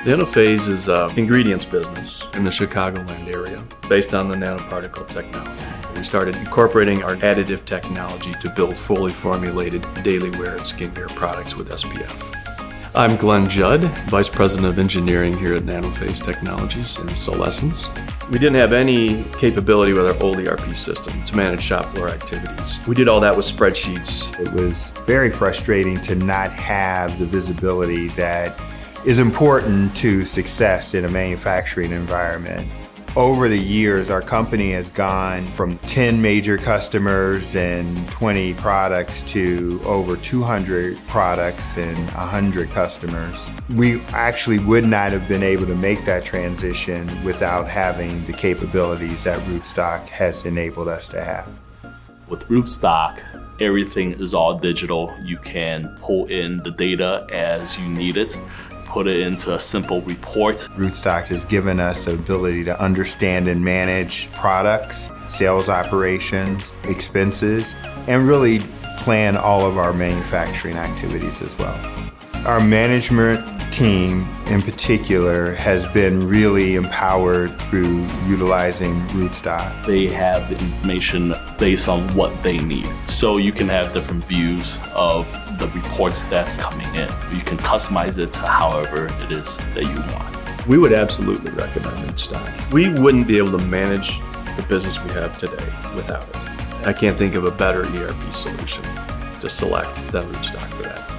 Nanophase is an ingredients business in the Chicagoland area based on the nanoparticle technology. We started incorporating our additive technology to build fully formulated daily wear and skincare products with SPF. I'm Glenn Judd, Vice President of Engineering here at Nanophase Technologies in Solescence. We didn't have any capability with our old ERP system to manage shop floor activities. We did all that with spreadsheets. It was very frustrating to not have the visibility that is important to success in a manufacturing environment. Over the years, our company has gone from 10 major customers and 20 products to over 200 products and 100 customers. We actually would not have been able to make that transition without having the capabilities that Rootstock has enabled us to have. With Rootstock, everything is all digital. You can pull in the data as you need it, put it into a simple report. Rootstock has given us the ability to understand and manage products, sales operations, expenses, and really plan all of our manufacturing activities as well. Our management team in particular has been really empowered through utilizing Rootstock. They have the information based on what they need. So you can have different views of the reports that's coming in. You can customize it to however it is that you want. We would absolutely recommend Rootstock. We wouldn't be able to manage the business we have today without it. I can't think of a better ERP solution to select than Rootstock for that.